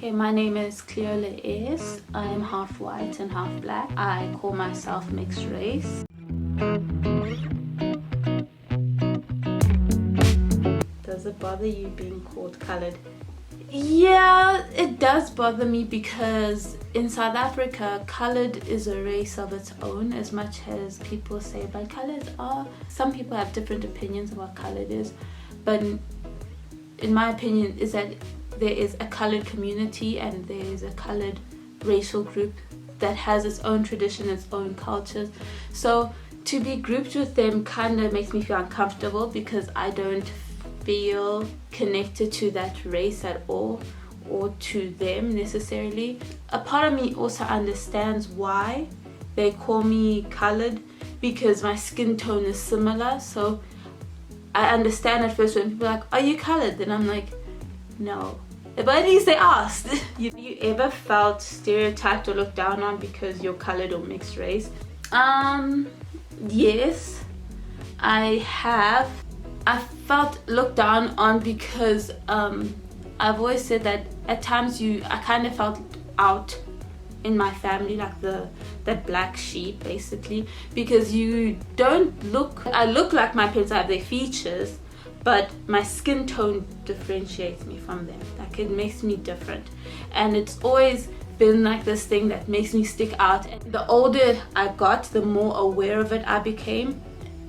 Hey, my name is CLEOLA EAYRS. I am half white and half black. I call myself mixed race. Does it bother you being called colored? Yeah, it does bother me because in South Africa, colored is a race of its own, as much as people say, but colors are... Some people have different opinions of what colored is, but in my opinion is that there is a colored community and there is a colored racial group that has its own tradition, its own cultures. So to be grouped with them kind of makes me feel uncomfortable because I don't feel connected to that race at all or to them necessarily. A part of me also understands why they call me colored because my skin tone is similar. So I understand at first when people are like, "Are you colored?" Then I'm like, no. But at least they asked. You ever felt stereotyped or looked down on because you're colored or mixed race? Yes, I have. I felt looked down on because I've always said that at times I kind of felt out in my family, like that black sheep basically, because you don't look... I look like my parents, I have their features, but my skin tone differentiates me from them. Like, it makes me different, and it's always been like this thing that makes me stick out. And the older I got, the more aware of it I became,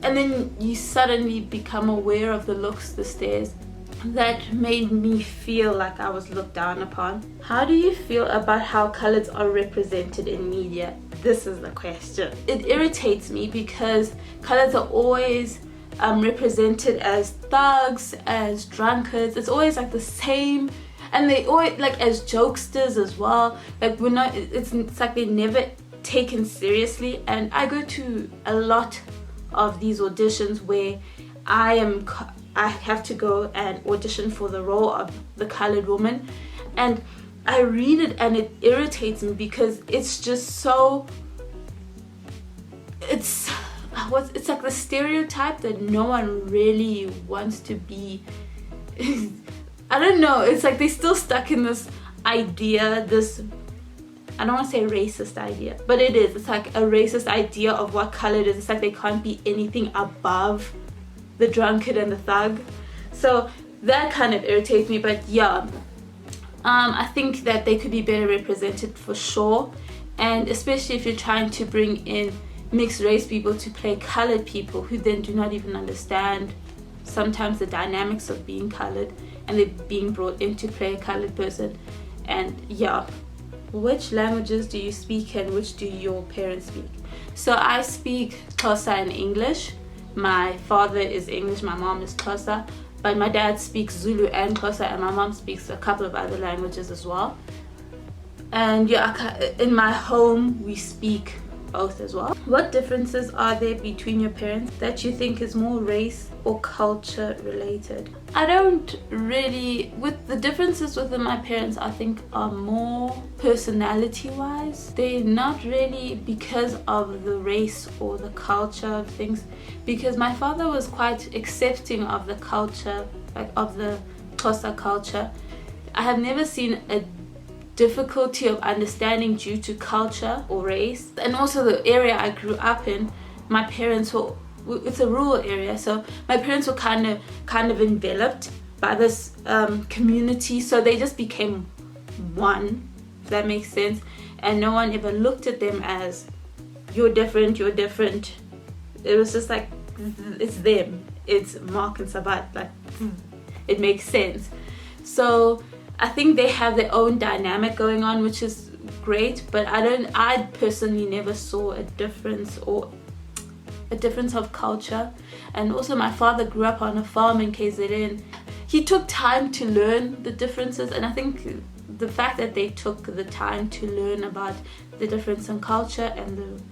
and then you suddenly become aware of the looks, the stares that made me feel like I was looked down upon. How do you feel about how colors are represented in media? This is the question. It irritates me because colors are always represented as thugs, as drunkards. It's always like the same, and they always like as jokesters as well. Like, we're not... It's like they're never taken seriously. And I go to a lot of these auditions where I have to go and audition for the role of the colored woman, and I read it and it irritates me because it's just so... It's like the stereotype that no one really wants to be. I don't know, it's like they're still stuck in this idea, this... I don't want to say racist idea, but it is. It's like a racist idea of what color it is. It's like they can't be anything above the drunkard and the thug. So that kind of irritates me. But yeah, I think that they could be better represented for sure, and especially if you're trying to bring in mixed race people to play colored people who then do not even understand sometimes the dynamics of being colored, and they're being brought in to play a colored person. And yeah, which languages do you speak and which do your parents speak? So I speak Xhosa and English. My father is English, my mom is Xhosa, but my dad speaks Zulu and Xhosa, and my mom speaks a couple of other languages as well. And yeah, in my home we speak both as well. What differences are there between your parents that you think is more race or culture related? I don't really... With the differences within my parents, I think are more personality wise. They're not really because of the race or the culture of things, because my father was quite accepting of the culture, like of the Xhosa culture. I have never seen a difficulty of understanding due to culture or race. And also the area I grew up in, my parents were... It's a rural area, so my parents were kind of enveloped by this community, so they just became one, if that makes sense. And no one ever looked at them as you're different, you're different. It was just like, it's them, it's Mark and Sabat, like it makes sense. So I think they have their own dynamic going on, which is great, but I personally never saw a difference or a difference of culture. And also my father grew up on a farm in KZN. He took time to learn the differences, and I think the fact that they took the time to learn about the difference in culture and the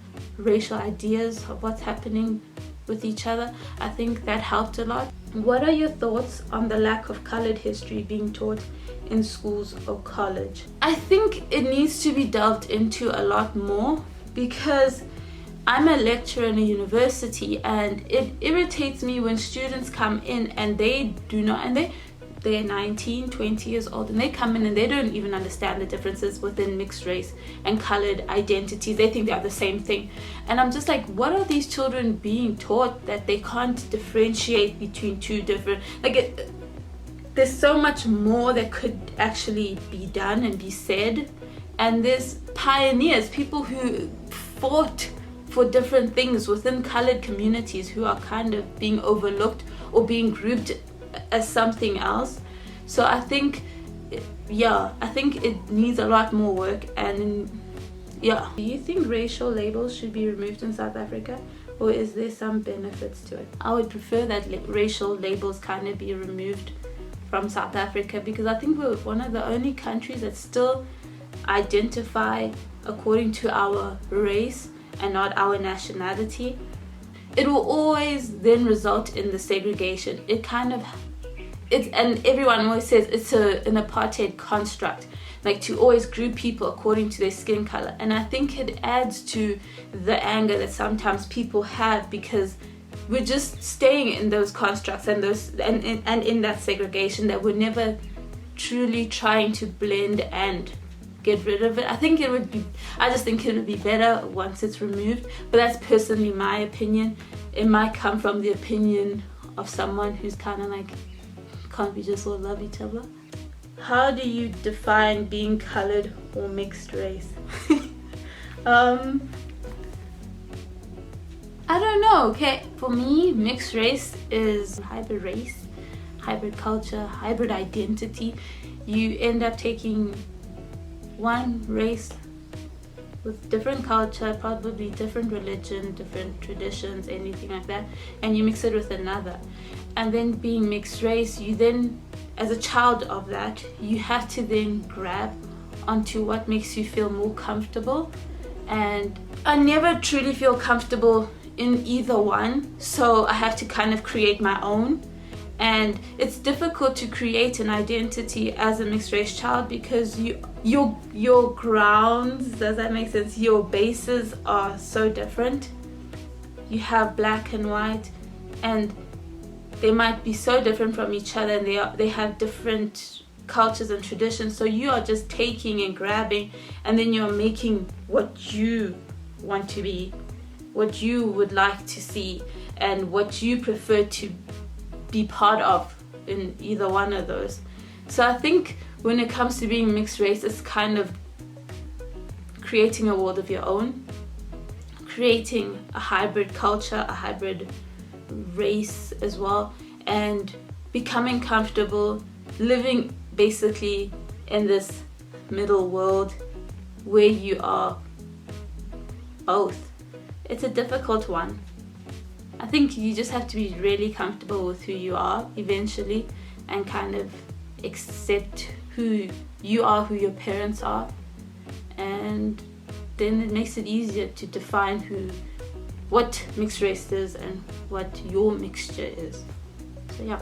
racial ideas of what's happening with each other, I think that helped a lot. What are your thoughts on the lack of colored history being taught in schools or college? I think it needs to be delved into a lot more, because I'm a lecturer in a university, and it irritates me when students come in and they do not, and they're 19, 20 years old, and they come in and they don't even understand the differences within mixed race and colored identities. They think they are the same thing. And I'm just like, what are these children being taught that they can't differentiate between two different, like there's so much more that could actually be done and be said. And there's pioneers, people who fought for different things within colored communities who are kind of being overlooked or being grouped as something else. So I think it needs a lot more work. And yeah, do you think racial labels should be removed in South Africa, or is there some benefits to it? I would prefer that racial labels kind of be removed from South Africa, because I think we're one of the only countries that still identify according to our race and not our nationality. It will always then result in the segregation. And everyone always says it's an apartheid construct, like to always group people according to their skin color. And I think it adds to the anger that sometimes people have, because we're just staying in those constructs and in that segregation, that we're never truly trying to blend and get rid of it. I just think it would be better once it's removed, but that's personally my opinion. It might come from the opinion of someone who's kind of like, can't we just all love each other? How do you define being colored or mixed race? I don't know. Okay, for me, mixed race is hybrid culture, hybrid identity. You end up taking one race with different culture, probably different religion, different traditions, anything like that, and you mix it with another. And then being mixed race, you then, as a child of that, you have to then grab onto what makes you feel more comfortable. And I never truly feel comfortable in either one, so I have to kind of create my own. And it's difficult to create an identity as a mixed race child, because your grounds, does that make sense? Your bases are so different. You have black and white, and they might be so different from each other, and they have different cultures and traditions. So you are just taking and grabbing, and then you're making what you want to be, what you would like to see, and what you prefer to be part of in either one of those. So I think when it comes to being mixed race, it's kind of creating a world of your own, creating a hybrid culture, a hybrid race as well, and becoming comfortable living basically in this middle world where you are both. It's a difficult one. I think you just have to be really comfortable with who you are eventually, and kind of accept who you are, who your parents are, and then it makes it easier to define what mixed race is and what your mixture is. So yeah.